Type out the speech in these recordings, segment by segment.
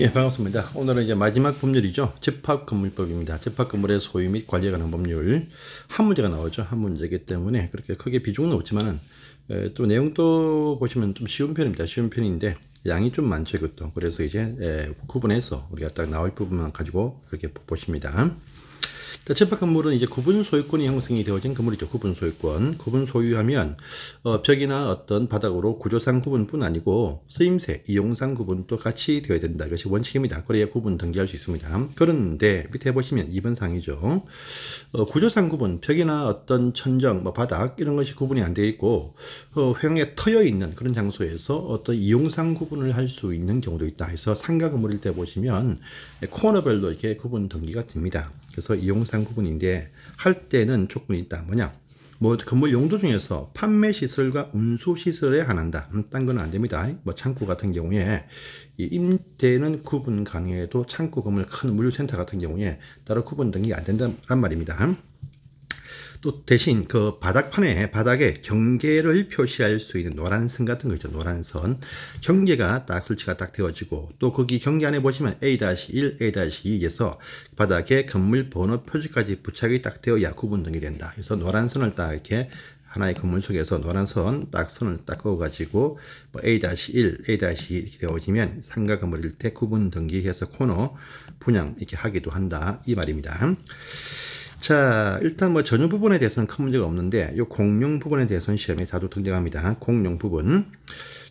예, 반갑습니다. 오늘은 이제 마지막 법률이죠. 집합건물법입니다. 집합건물의 소유 및 관리에 관한 법률. 한 문제가 나오죠. 한 문제이기 때문에 그렇게 크게 비중은 없지만은, 또 내용도 보시면 좀 쉬운 편입니다. 쉬운 편인데, 양이 좀 많죠, 이것도. 그래서 이제, 구분해서 우리가 딱 나올 부분만 가지고 그렇게 보십니다. 집합건물은 이제 구분 소유권이 형성이 되어진 건물이죠. 구분 소유권. 구분 소유하면 벽이나 어떤 바닥으로 구조상 구분뿐 아니고 쓰임새, 이용상 구분도 같이 되어야 된다. 이것이 원칙입니다. 그래야 구분 등기할 수 있습니다. 그런데 밑에 보시면 2번 상이죠. 구조상 구분, 벽이나 어떤 천정, 바닥 이런 것이 구분이 안 되어 있고 횡에 터여 있는 그런 장소에서 어떤 이용상 구분을 할 수 있는 경우도 있다. 해서 상가 건물일 때 보시면 코너별로 이렇게 구분 등기가 됩니다. 그래서 이용상 구분인데 할 때는 조건이 있다. 뭐냐? 건물 용도 중에서 판매 시설과 운수 시설에 한한다. 딴 건 안 됩니다. 창고 같은 경우에 이 임대는 구분 가능해도 창고 건물 큰 물류센터 같은 경우에 따로 구분 등기가 안 된다는 말입니다. 또 대신 그 바닥에 경계를 표시할 수 있는 노란선 같은 거 있죠. 노란선. 경계가 딱 설치가 딱 되어지고 또 거기 경계 안에 보시면 A-1, A-2에서 바닥에 건물 번호 표지까지 부착이 딱 되어야 구분 등이 된다. 그래서 노란선을 딱 이렇게 하나의 건물 속에서 노란선 딱 선을 딱 그어가지고 A-1, A-2 이렇게 되어지면 상가 건물일 때 구분 등기해서 코너 분양 이렇게 하기도 한다. 이 말입니다. 자, 일단 전유 부분에 대해서는 큰 문제가 없는데, 요 공용 부분에 대해서는 시험에 자주 등장합니다. 공용 부분.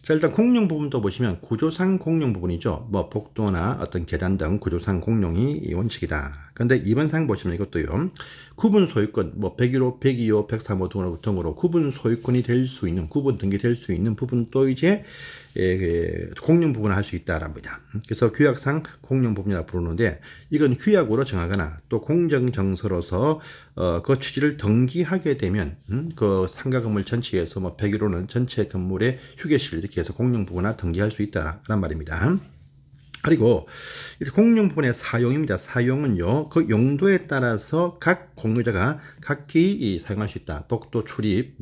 자, 일단 공용 부분도 보시면 구조상 공용 부분이죠. 복도나 어떤 계단 등 구조상 공용이 원칙이다. 근데 이번 상 보시면 이것도요. 구분 소유권, 101호, 102호, 103호 등으로 구분 소유권이 될 수 있는, 구분 등기될 수 있는 부분도 이제 공용 부분을 할 수 있다랍니다. 그래서 규약상 공용 부분이라 부르는데 이건 규약으로 정하거나 또 공정정서로서 그 취지를 등기하게 되면 그 상가 건물 전체에서 101호는 전체 건물의 휴게실 이렇게 해서 공용 부분을 등기할 수 있다란 말입니다. 그리고 공용 부분의 사용입니다. 사용은요, 그 용도에 따라서 각 공유자가 각기 사용할 수 있다. 복도 출입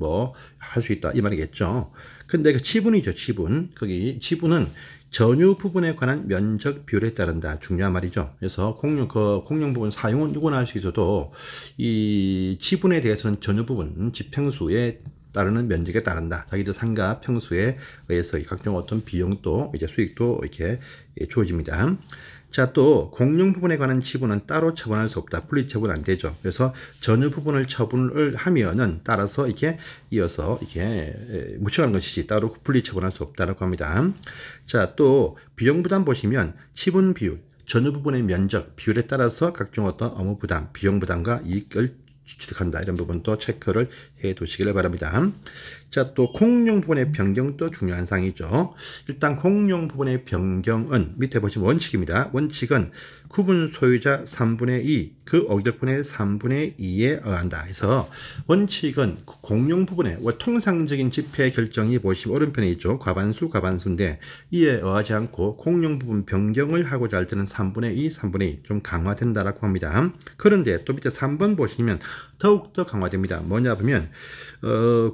할 수 있다 이 말이겠죠. 근데 그 지분이죠. 지분. 거기 지분은 전유 부분에 관한 면적 비율에 따른다. 중요한 말이죠. 그래서 공용 부분 사용은 누구나 할 수 있어도 이 지분에 대해서는 전유 부분 지평수에 따르는 면적에 따른다. 자기들 상가 평수에 의해서 각종 어떤 비용도 이제 수익도 이렇게 주어집니다. 자, 또 공용 부분에 관한 지분은 따로 처분할 수 없다. 분리 처분 안 되죠. 그래서 전유 부분을 처분을 하면은 따라서 이렇게 이어서 이렇게 묻혀가는 것이지 따로 분리 처분할 수 없다라고 합니다. 자, 또 비용 부담 보시면 지분 비율, 전유 부분의 면적 비율에 따라서 각종 어떤 업무 부담, 비용 부담과 이익을 취득한다. 이런 부분도 체크를 해 두시길 바랍니다. 자, 또 공용 부분의 변경도 중요한 사항이죠. 일단 공용 부분의 변경은 밑에 보시면 원칙입니다. 원칙은 구분 소유자 3분의 2, 그 어결분의 3분의 2에 의한다. 해서 원칙은 공용 부분의 통상적인 집회 결정이 보시면 오른편에 있죠. 과반수인데 이에 의하지 않고 공용 부분 변경을 하고자 할 때는 3분의 2, 3분의 2 좀 강화된다라고 합니다. 그런데 또 밑에 3번 보시면 더욱더 강화됩니다. 뭐냐 보면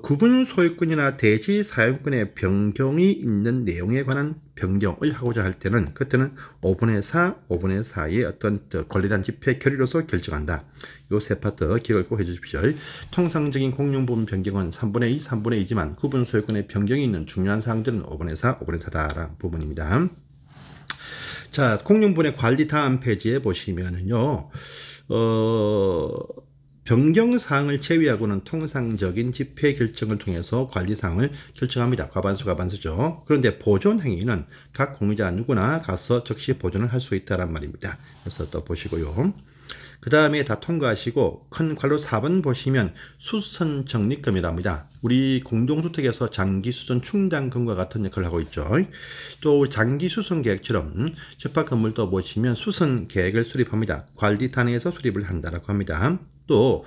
구분 소유권이나 대지 사용권의 변경이 있는 내용에 관한 변경을 하고자 할 때는 그때는 5분의 4, 5분의 4의 어떤 권리단 집회 결의로서 결정한다. 요 세 파트 기억을 꼭 해주십시오. 통상적인 공용 부분 변경은 3분의 2, 3분의 2지만 구분 소유권의 변경이 있는 중요한 사항들은 5분의 4, 5분의 4다라는 부분입니다. 자, 공용 부분의 관리 다음 페이지에 보시면은요, 변경사항을 제외하고는 통상적인 집회 결정을 통해서 관리사항을 결정합니다. 과반수죠. 그런데 보존행위는 각 공유자 누구나 가서 즉시 보존을 할 수 있다는 말입니다. 그래서 또 보시고요. 그 다음에 다 통과하시고 큰 괄호 4번 보시면 수선 적립금이랍니다. 우리 공동주택에서 장기수선 충당금과 같은 역할을 하고 있죠. 또 장기수선 계획처럼 집합건물도 보시면 수선 계획을 수립합니다. 관리단에서 수립을 한다라고 합니다. 또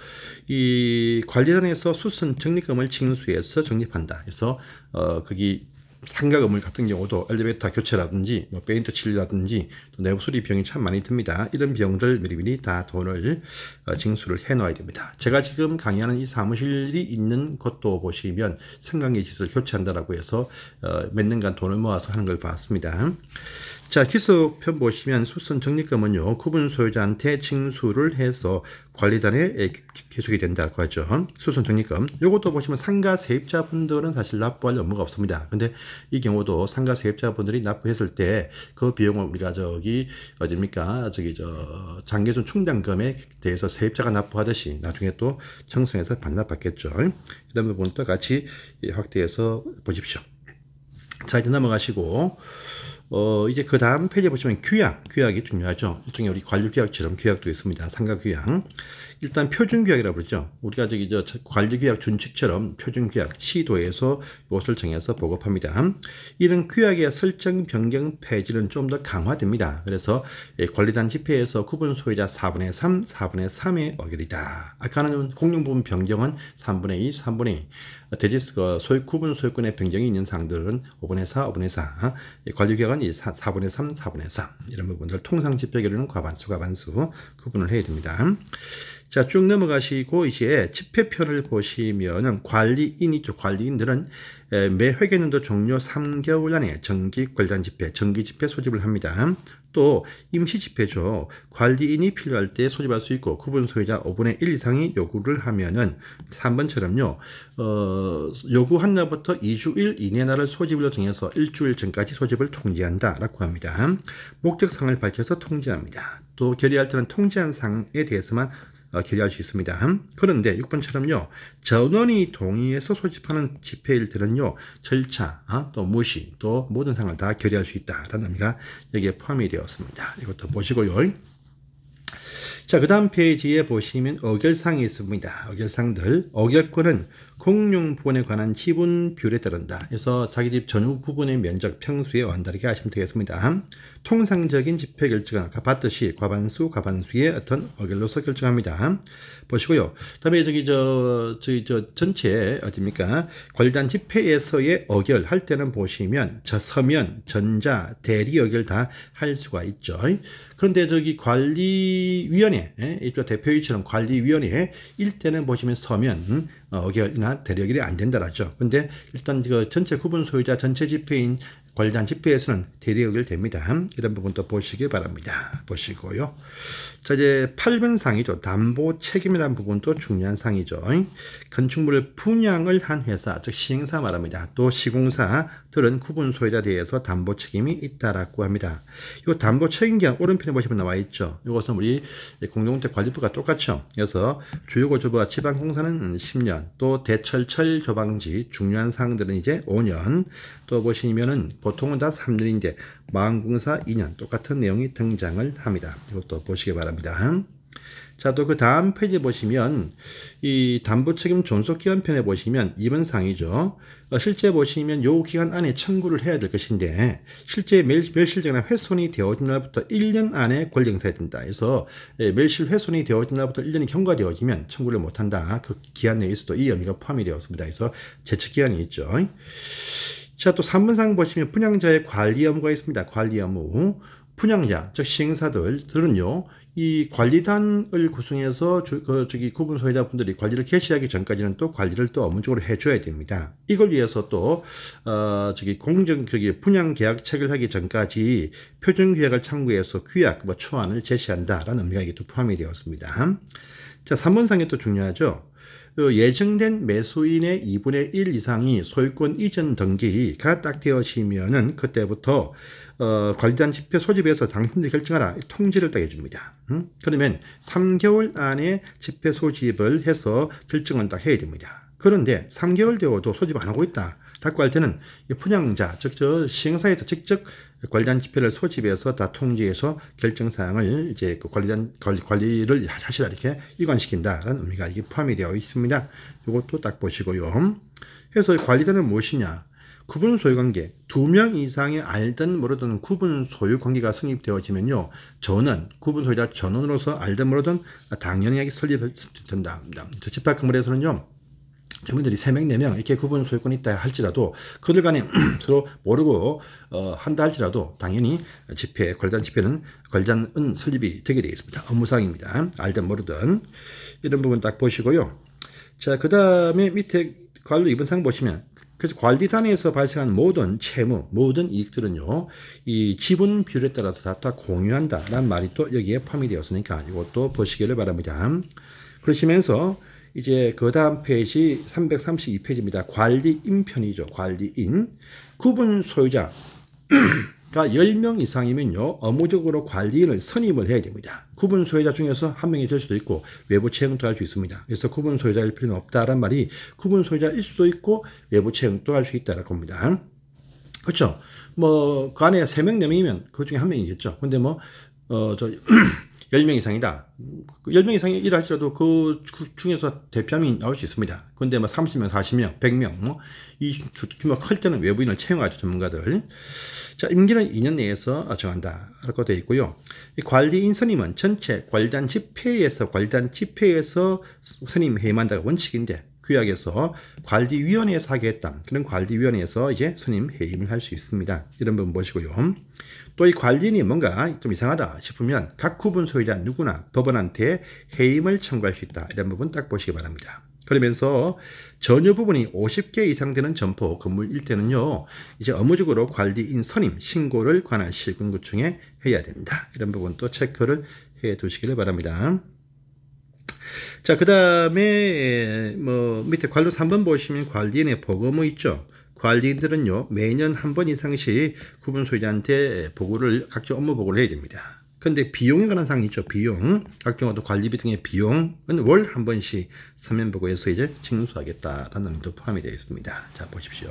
이 관리단에서 수선 적립금을 징수해서 적립한다. 그래서 거기 상가 건물 같은 경우도 엘리베이터 교체라든지 페인트 칠이라든지 또 내부 수리 비용이 참 많이 듭니다. 이런 비용들 미리미리 다 돈을 징수를 해 놓아야 됩니다. 제가 지금 강의하는 이 사무실이 있는 곳도 보시면 승강기 시설 교체한다라고 해서 몇 년간 돈을 모아서 하는 걸 봤습니다. 자, 기소편 보시면 수선 적립금은요, 구분 소유자한테 징수를 해서 관리단에 기속이 된다고 하죠. 수선 적립금. 요것도 보시면 상가 세입자분들은 사실 납부할 업무가 없습니다. 근데 이 경우도 상가 세입자분들이 납부했을 때 그 비용을 우리가 어딥니까? 장기준 충당금에 대해서 세입자가 납부하듯이 나중에 또 청송해서 반납받겠죠. 이런 부분도 같이 확대해서 보십시오. 자, 이제 넘어가시고, 이제 그 다음 페이지에 보시면 규약이 중요하죠. 일종의 우리 관리규약처럼 규약도 있습니다. 상가규약. 일단 표준규약이라고 그러죠. 우리가 관리규약 준칙처럼 표준규약, 시도에서 이것을 정해서 보급합니다. 이런 규약의 설정 변경 폐지는 좀 더 강화됩니다. 그래서 관리단 집회에서 구분 소유자 4분의 3, 4분의 3의 어결이다. 아까는 공용부분 변경은 3분의 2, 3분의 2. 구분 소유권의 변경이 있는 사항들은 5분의 4, 5분의 4. 관리규약은 4분의 3, 4분의 4. 이런 부분들 통상 집회 결의는 과반수 구분을 해야 됩니다. 자, 쭉 넘어가시고 이제 집회편을 보시면은 관리인이죠. 관리인들은 매 회계연도 종료 3개월 안에 정기 관리단 집회, 정기 집회 소집을 합니다. 또 임시 집회죠. 관리인이 필요할 때 소집할 수 있고 구분 소유자 5분의 1 이상이 요구를 하면은 3번처럼요. 요구한 날부터 2주일 이내 날을 소집으로 정해서 일주일 전까지 소집을 통지한다라고 합니다. 목적사항을 밝혀서 통지합니다. 또 결의할 때는 통지한 사항에 대해서만 결의할 수 있습니다. 그런데 6번처럼요. 전원이 동의해서 소집하는 집회일 때는요. 절차, 또 무시, 또 모든 사항을 다 결의할 수 있다라는 의미가 여기에 포함이 되었습니다. 이것도 보시고요. 자, 그 다음 페이지에 보시면 어결사항이 있습니다. 어결사항들. 어결권은 공용부분에 관한 지분 비율에 따른다. 그래서 자기 집 전후 부분의 면적, 평수에 완다르게 하시면 되겠습니다. 통상적인 집회 결정은 아까 봤듯이 과반수의 어떤 어결로서 결정합니다. 보시고요. 다음에 전체 어딥니까? 관리단 집회에서의 어결 할 때는 보시면 서면, 전자, 대리 어결 다 할 수가 있죠. 그런데 관리위원회, 이쪽 대표이처럼 관리위원회 일 때는 보시면 서면 어결이나 대리 어결이 안 된다라죠. 근데 일단 전체 구분 소유자 전체 집회인 관리단 집회에서는 대리 어결 됩니다. 이런 부분도 보시기 바랍니다. 보시고요. 자, 이제 8번 사항이죠. 담보 책임이라는 부분도 중요한 사항이죠. 건축물을 분양을 한 회사, 즉 시행사 말합니다. 또 시공사들은 구분 소유자에 대해서 담보 책임이 있다라고 합니다. 이 담보 책임기한 오른편에 보시면 나와 있죠. 이것은 우리 공동주택관리법과 똑같죠. 그래서 주요고주부와 지방공사는 10년, 또 대철철 조방지 중요한 사항들은 이제 5년, 또 보시면은 보통은 다 3년인데 마음공사 2년 똑같은 내용이 등장을 합니다. 이것도 보시기 바랍니다. 자, 또 그 다음 페이지 보시면 이 담보책임 존속기간 편에 보시면 2번 사항이죠. 실제 보시면 요 기간 안에 청구를 해야 될 것인데 실제 멸실되거나 훼손이 되어진 날부터 1년 안에 권리행사해야 된다. 그래서 멸실 훼손이 되어진 날부터 1년이 경과되어지면 청구를 못한다. 그 기한 내에서도 이 의미가 포함이 되었습니다. 그래서 제척기간이 있죠. 자, 또 3번 사항 보시면 분양자의 관리 업무가 있습니다. 관리 업무. 분양자, 즉 시행사들은요, 이 관리단을 구성해서 구분 소유자분들이 관리를 개시하기 전까지는 또 관리를 또 업무적으로 해줘야 됩니다. 이걸 위해서 또 분양 계약 체결하기 전까지 표준 계약을 참고해서 규약 초안을 제시한다라는 의미가 이게 또 포함이 되었습니다. 자, 3번 상에 또 중요하죠. 예정된 매수인의 2분의 1 이상이 소유권 이전 등기가 딱 되어지면은 그때부터 관리단 집회 소집에서 당신들이 결정하라 통지를 딱 해줍니다. 그러면 3개월 안에 집회 소집을 해서 결정을 딱 해야 됩니다. 그런데 3개월 되어도 소집 안 하고 있다 라고 할 때는 분양자, 즉 시행사에서 직접 관리단 집회를 소집해서 다 통지해서 결정사항을 이제 관리를 하시라 이렇게 일관시킨다라는 의미가 이게 포함이 되어 있습니다. 이것도 딱 보시고요. 그래서 관리단은 무엇이냐? 구분 소유관계, 2명 이상의 알든 모르든 구분 소유관계가 성립되어지면요, 구분 소유자 전원으로서 알든 모르든 당연히 설립된다. 집합건물에서는요, 주민들이 3명, 4명 이렇게 구분 소유권이 있다 할지라도 그들 간에 서로 모르고 한다 할지라도 당연히 관리단 집회는 관리단은 설립이 되게 되어 있습니다. 업무사항입니다. 알든 모르든 이런 부분 딱 보시고요. 자, 그 다음에 밑에 관로 2번 사항 보시면 그래서 관리단에서 발생한 모든 채무, 모든 이익들은요, 이 지분 비율에 따라서 다 공유한다라는 말이 또 여기에 포함이 되었으니까 이것도 보시기를 바랍니다. 그러시면서 이제 그 다음 페이지 332페이지입니다. 관리인 편이죠. 관리인. 구분 소유자. 가 10명 이상이면요, 의무적으로 관리인을 선임을 해야 됩니다. 구분 소유자 중에서 한 명이 될 수도 있고, 외부 채용도 할 수 있습니다. 그래서 구분 소유자일 필요는 없다란 말이 구분 소유자일 수도 있고, 외부 채용도 할 수 있다라고 합니다. 그렇죠? 뭐, 그 안에 3명, 4명이면 그 중에 한 명이겠죠. 근데 뭐, 10명 이상이다. 10명 이상이 일을 할지라도 그 중에서 대표 한 명이 나올 수 있습니다. 근데 뭐 30명, 40명, 100명, 뭐, 이 규모가 클 때는 외부인을 채용하죠, 전문가들. 자, 임기는 2년 내에서 정한다. 라고 되어 있고요. 이 관리인 선임은 전체 관리단 집회에서 선임해임한다가 원칙인데, 규약에서 관리위원회에서 하게 했다. 그런 관리위원회에서 이제 선임 해임을 할 수 있습니다. 이런 부분 보시고요. 또 이 관리인이 뭔가 좀 이상하다 싶으면 각 구분 소유자 누구나 법원한테 해임을 청구할 수 있다. 이런 부분 딱 보시기 바랍니다. 그러면서 전유 부분이 50개 이상 되는 점포 건물 일대는요, 이제 의무적으로 관리인 선임 신고를 관할 시군구청에 해야 된다. 이런 부분도 체크를 해 두시기를 바랍니다. 자, 그 다음에 뭐 밑에 관로 3번 보시면 관리인의 보고무 있죠. 관리인들은요, 매년 한 번 이상씩 구분 소유자한테 보고를, 각종 업무 보고를 해야 됩니다. 근데 비용에 관한 사항이 있죠. 비용, 각종 어떤 관리비 등의 비용은 월 한 번씩 서면 보고에서 이제 징수하겠다라는 내용도 포함이 되어 있습니다. 자, 보십시오.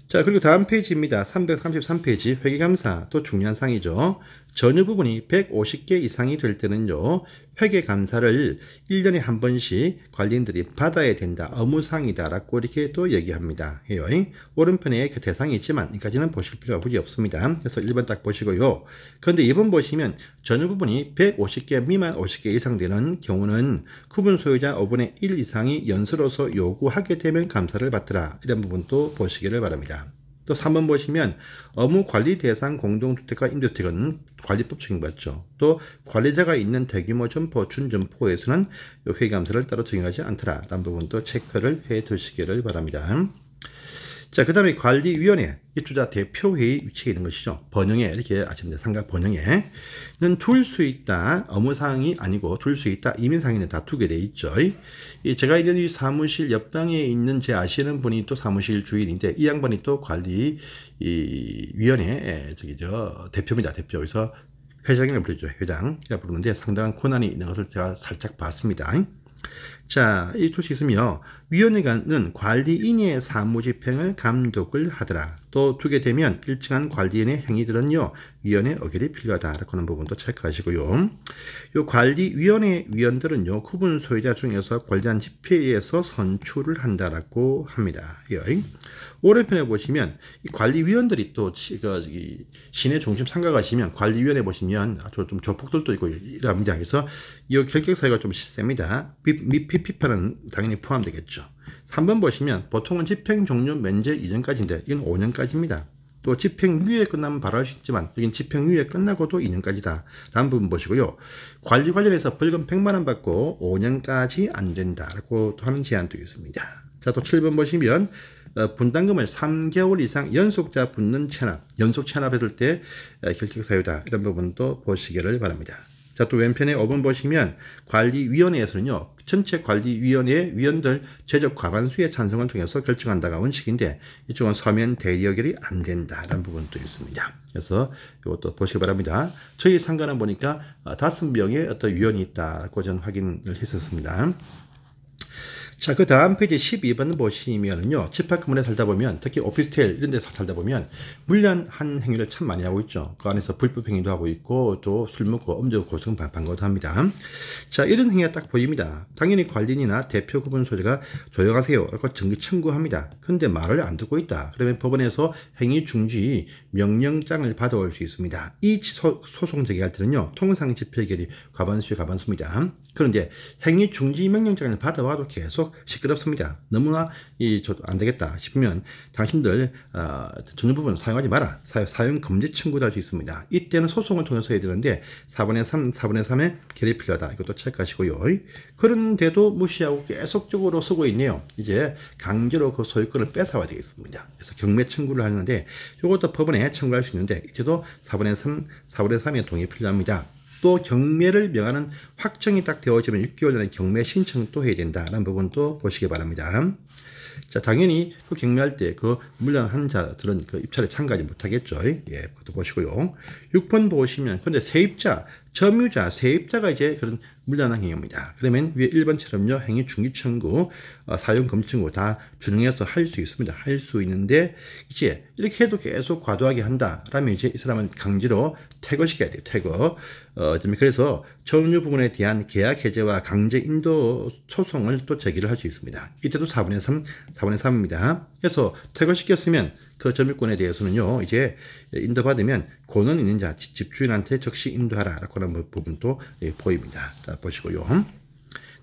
자, 그리고 다음 페이지입니다. 333페이지 회계감사, 또 중요한 사항이죠. 전유 부분이 150개 이상이 될 때는요, 회계감사를 1년에 한 번씩 관리인들이 받아야 된다. 의무사항이다. 라고 이렇게 또 얘기합니다. 해요. 오른편에 그 대상이 있지만, 여기까지는 보실 필요가 굳이 없습니다. 그래서 1번 딱 보시고요. 그런데 2번 보시면 전유 부분이 150개 미만 50개 이상 되는 경우는 구분 소유자 5분의 1 이상이 연수로서 요구하게 되면 감사를 받더라. 이런 부분도 보시기를 바랍니다. 또 3번 보시면 업무관리 대상 공동주택과 임대주택은 관리법 적용받죠. 또 관리자가 있는 대규모 점포, 준점포에서는 회계감사를 따로 적용하지 않더라라는 부분도 체크를 해 두시기를 바랍니다. 자, 그 다음에 관리위원회, 입주자 대표회의 위치에 있는 것이죠. 번영에, 이렇게 아시면 돼요. 상가 번영에는 둘 수 있다. 업무사항이 아니고 둘 수 있다. 이민상에는 다 두게 돼 있죠. 제가 있는 이 사무실 옆방에 있는 제 아시는 분이 또 사무실 주인인데, 이 양반이 또 관리위원회, 대표입니다. 대표. 그래서 회장이라고 부르죠. 회장이라고 부르는데 상당한 권한이 있는 것을 제가 살짝 봤습니다. 자, 이 뜻이 있으며, 위원회는 관리인의 사무집행을 감독을 하더라. 또 두게 되면 일정한 관리인의 행위들은요, 위원회 의결이 필요하다라고 하는 부분도 체크하시고요. 요 관리위원회 위원들은요, 구분 소유자 중에서 관리한 집회에서 선출을 한다라고 합니다. 오른편에 보시면 이 관리위원들이 또 시내 중심 상가 가시면 관리위원회 보시면 좀 조폭들도 있고 이랍니다. 그래서 이 결격 사유가 좀 셉니다. 및 피피파는 당연히 포함되겠죠. 3번 보시면 보통은 집행 종료 면제 이전까지인데 이건 5년까지입니다. 또 집행유예 끝나면 바로 할 수 있지만 여긴 집행유예 끝나고도 2년까지다 라는 부분 보시고요. 관리 관련해서 벌금 100만원 받고 5년까지 안 된다라고 하는 제한도 있습니다. 자, 또 7번 보시면 분담금을 3개월 이상 연속자 붙는 체납, 연속 체납했을 때 결격 사유다. 이런 부분도 보시기를 바랍니다. 자, 또 왼편에 5번 보시면 관리위원회에서는요, 전체 관리위원회 위원들 제적 과반수의 찬성을 통해서 결정한다가 원칙인데, 이쪽은 서면 대리 의결이 안 된다라는 부분도 있습니다. 그래서 이것도 보시기 바랍니다. 저희 상가는 보니까 5명의 어떤 위원이 있다고 저는 확인을 했었습니다. 자, 그 다음 페이지 12번 보시면은요, 집합 건물에 살다 보면, 특히 오피스텔 이런 데서 살다 보면 불량한 행위를 참 많이 하고 있죠. 그 안에서 불법 행위도 하고 있고, 또 술 먹고 음주 고성 방과도 합니다. 자, 이런 행위가 딱 보입니다. 당연히 관리인이나 대표 구분 소유자가 조용하세요 라고 정기 청구합니다. 근데 말을 안 듣고 있다. 그러면 법원에서 행위 중지 명령장을 받아올 수 있습니다. 이 소송 제기할 때는요, 통상 집행결이 과반수의 과반수입니다. 그런데 행위 중지 명령장을 받아와도 계속 계속 시끄럽습니다. 너무나 안 되겠다 싶으면 당신들 전유 부분 사용하지 마라. 사용 금지 청구도 할 수 있습니다. 이때는 소송을 통해서 해야 되는데 4분의 3, 4분의 3의 결의 필요하다. 이것도 체크하시고요. 그런데도 무시하고 계속적으로 쓰고 있네요. 이제 강제로 그 소유권을 뺏어와야 되겠습니다. 그래서 경매 청구를 하는데 이것도 법원에 청구할 수 있는데 이때도 4분의 3, 4분의 3의 동의 필요합니다. 또 경매를 명하는 확정이 딱 되어지면 6개월 전에 경매 신청도 해야 된다라는 부분도 보시기 바랍니다. 자, 당연히 그 경매할 때 그 물량한 자들은 그 입찰에 참가하지 못하겠죠. 예, 그것도 보시고요. 6번 보시면, 근데 세입자, 점유자, 세입자가 이제 그런 물량한 행위입니다. 그러면 위에 1번처럼요, 행위 중지 청구, 사용 금지 청구 다 준용해서 할 수 있습니다. 할 수 있는데, 이제 이렇게 해도 계속 과도하게 한다라면 이제 이 사람은 강제로 퇴거시켜야 돼요. 퇴거. 그래서 점유 부분에 대한 계약 해제와 강제 인도 소송을 또 제기를 할 수 있습니다. 이때도 4분의 3, 4분의 3입니다. 그래서 퇴거시켰으면 그 점유권에 대해서는요, 이제 인도받으면 권한 있는 자, 집주인한테 즉시 인도하라라고 하는 부분도 보입니다. 자, 보시고요.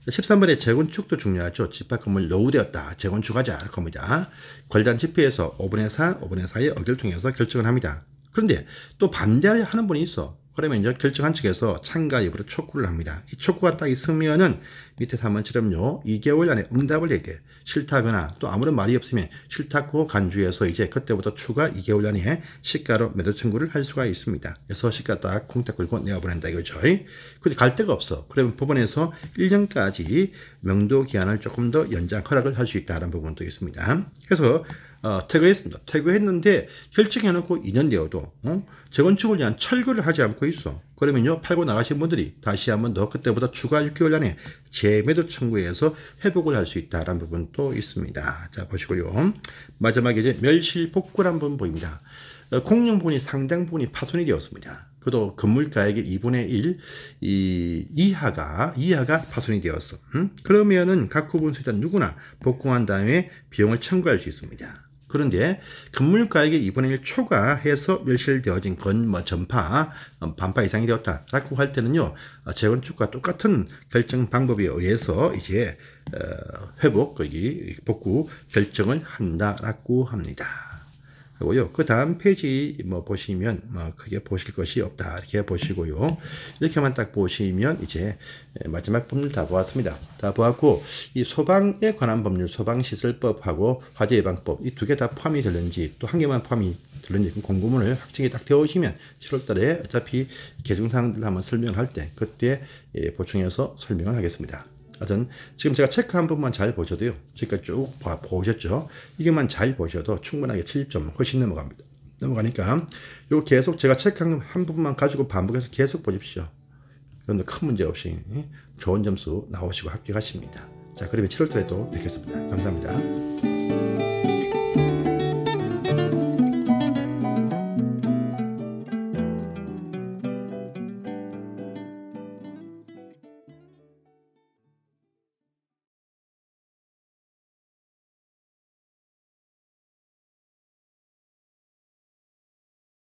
13번에 재건축도 중요하죠. 집합건물 노후되었다. 재건축하자. 할 겁니다. 관련 집회에서 5분의 4, 5분의 4의 의결을 통해서 결정을 합니다. 그런데 또 반대하는 분이 있어. 그러면 이제 결정한 측에서 참가 여부를 촉구를 합니다. 이 촉구가 딱 있으면은 밑에 3번처럼요, 2개월 안에 응답을 해야 돼. 싫다거나 또 아무런 말이 없으면 싫다고 간주해서 이제 그때부터 추가 2개월 안에 시가로 매도 청구를 할 수가 있습니다. 그래서 시가 딱 콩딱 끌고 내어보낸다 이거죠. 근데 갈 데가 없어. 그러면 법원에서 1년까지 명도 기한을 조금 더 연장 허락을 할 수 있다는 부분도 있습니다. 그래서 퇴거했습니다. 퇴거했는데 결정해놓고 2년 되어도 재건축을 위한 철거를 하지 않고 있어. 그러면요, 팔고 나가신 분들이 다시 한번 더 그때보다 추가 6개월 안에 재매도 청구해서 회복을 할 수 있다는 부분도 있습니다. 자, 보시고요. 마지막에 이제 멸실복구란 부분 보입니다. 공용 부분이 상당 부분이 파손이 되었습니다. 그도 건물 가액의 2분의 1 이하가 파손이 되었어. 그러면은 각 구분 수익자 누구나 복구한 다음에 비용을 청구할 수 있습니다. 그런데 건물 가액의 2분의 1 초과해서 멸실되어진 전파, 반파 이상이 되었다라고 할 때는요, 재건축과 똑같은 결정 방법에 의해서 이제 회복, 복구 결정을 한다라고 합니다. 하고요. 그 다음 페이지 보시면 크게 보실 것이 없다 이렇게 보시고요. 이렇게만 딱 보시면 이제 마지막 법률 다 보았습니다. 다 보았고, 이 소방에 관한 법률, 소방시설법하고 화재예방법 이 두 개 다 포함이 되는지 또 한 개만 포함이 되는지 공고문을 확정이 딱 되어 오시면 7월달에 어차피 개정사항들 한번 설명을 할 때 그때 보충해서 설명을 하겠습니다. 하여튼 지금 제가 체크한 부분만 잘 보셔도요, 지금까지 쭉 보셨죠? 이게만 잘 보셔도 충분하게 70점 훨씬 넘어가니까 이거 계속 제가 체크한 한 부분만 가지고 반복해서 계속 보십시오. 그런데 큰 문제 없이 좋은 점수 나오시고 합격하십니다. 자, 그러면 7월달에 또 뵙겠습니다. 감사합니다.